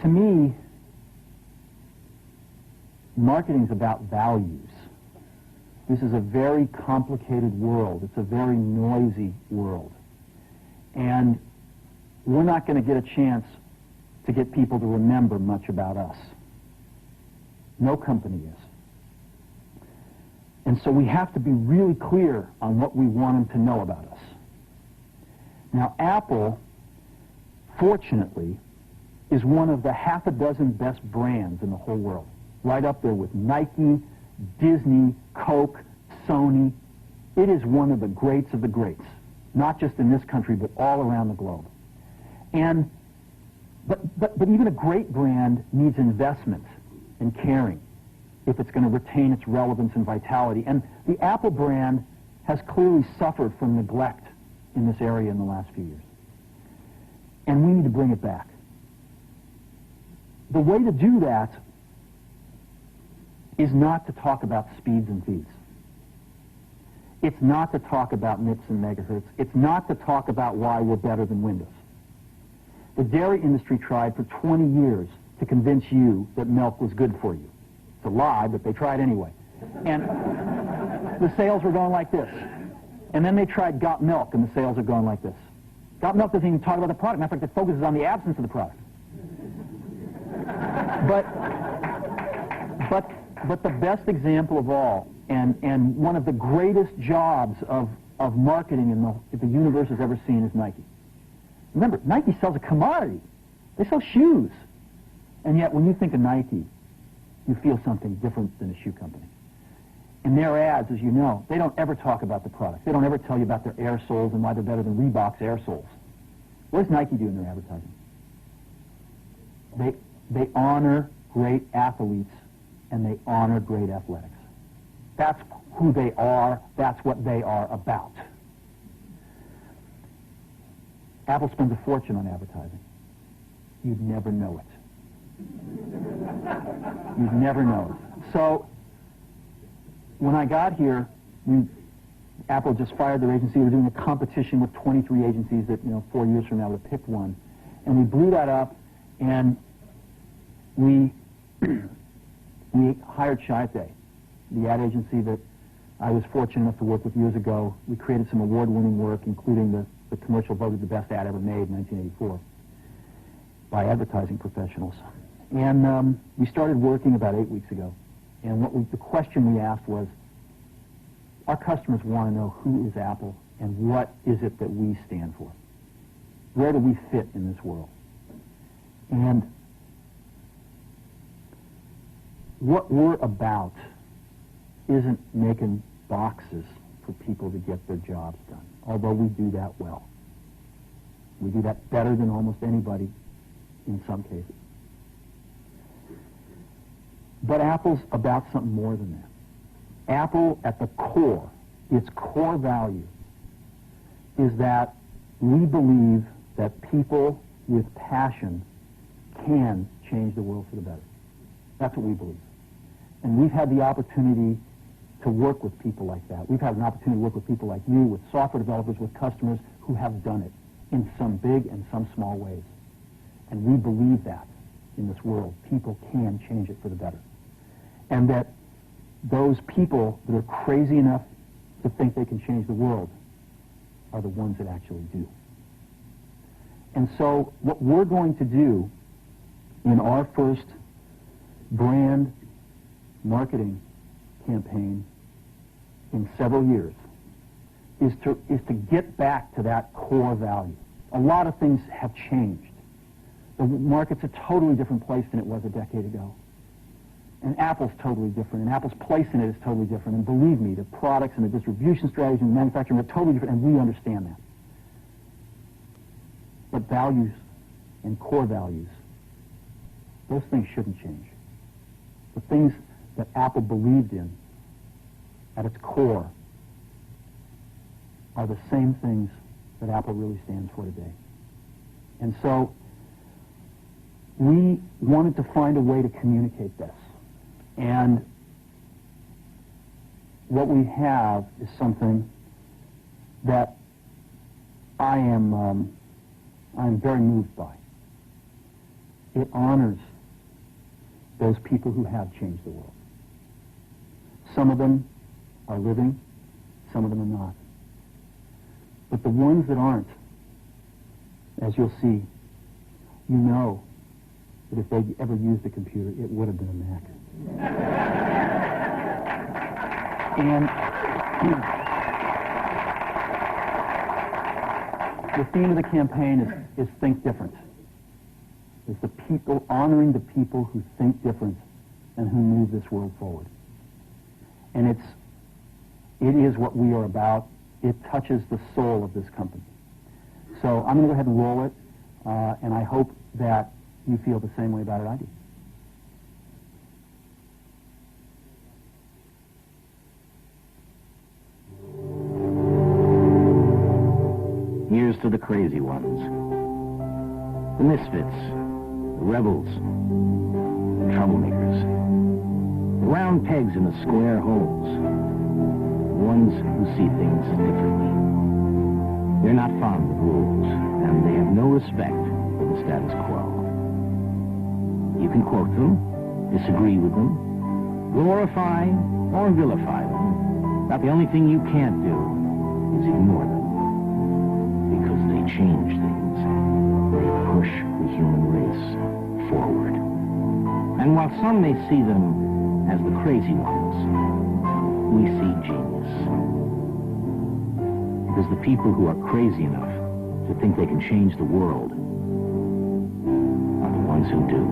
To me, marketing is about values. This is a very complicated world. It's a very noisy world. And we're not going to get a chance to get people to remember much about us. No company is. And so we have to be really clear on what we want them to know about us. Now, Apple, fortunately, is one of the half a dozen best brands in the whole world. Right up there with Nike, Disney, Coke, Sony. It is one of the greats of the greats, not just in this country, but all around the globe. And but even a great brand needs investment and caring if it's going to retain its relevance and vitality. And the Apple brand has clearly suffered from neglect in this area in the last few years. And we need to bring it back. The way to do that is not to talk about speeds and feeds. It's not to talk about MIPS and megahertz. It's not to talk about why we're better than Windows. The dairy industry tried for 20 years to convince you that milk was good for you. It's a lie, but they tried anyway. And the sales were going like this. And then they tried Got Milk, and the sales are going like this. Got Milk doesn't even talk about the product. Matter of fact, it focuses on the absence of the product. But the best example of all, and one of the greatest jobs of marketing the universe has ever seen is Nike. Remember, Nike sells a commodity. They sell shoes. And yet, when you think of Nike, you feel something different than a shoe company. In their ads, as you know, they don't ever talk about the product. They don't ever tell you about their air soles and why they're better than Reebok's air soles. What does Nike do in their advertising? They honor great athletes and they honor great athletics. That's who they are. That's what they are about. Apple spends a fortune on advertising. You'd never know it. You'd never know it. So, when I got here, Apple just fired their agency. We were doing a competition with 23 agencies that, 4 years from now would have picked one. And we blew that up, and we hired Chiat/Day, the ad agency that I was fortunate enough to work with years ago. We created some award-winning work, including the commercial voted the best ad ever made in 1984 by advertising professionals. And we started working about 8 weeks ago. And the question we asked was, our customers want to know who is Apple and what is it that we stand for? Where do we fit in this world? And what we're about isn't making boxes for people to get their jobs done, although we do that well. We do that better than almost anybody in some cases. But Apple's about something more than that. Apple, at the core, its core value, is that we believe that people with passion can change the world for the better. That's what we believe. And we've had the opportunity to work with people like that. We've had an opportunity to work with people like you, with software developers, with customers who have done it in some big and some small ways. And we believe that in this world, people can change it for the better. And that those people that are crazy enough to think they can change the world are the ones that actually do. And so what we're going to do in our first brand marketing campaign in several years is to get back to that core value. A lot of things have changed. The market's a totally different place than it was a decade ago. And Apple's totally different, and Apple's place in it is totally different. And believe me, the products and the distribution strategy and the manufacturing are totally different, and we understand that. But values and core values, those things shouldn't change. The things that Apple believed in at its core are the same things that Apple really stands for today. And so we wanted to find a way to communicate this. And what we have is something that I am very moved by. It honors those people who have changed the world. Some of them are living, some of them are not. But the ones that aren't, as you'll see, you know that if they'd ever used a computer, it would have been a Mac. And the theme of the campaign is Think Different. It's the people, honoring the people who think different and who move this world forward. And it is what we are about. It touches the soul of this company. So I'm going to go ahead and roll it, and I hope that you feel the same way about it I do. Here's to the crazy ones, the misfits, the rebels, the troublemakers, the round pegs in the square holes, the ones who see things differently. They're not fond of rules, and they have no respect for the status quo. You can quote them, disagree with them, glorify or vilify them, but the only thing you can't do is ignore them. Because they change things. They push the human race forward. And while some may see them as the crazy ones, we see genius. Because the people who are crazy enough to think they can change the world are the ones who do.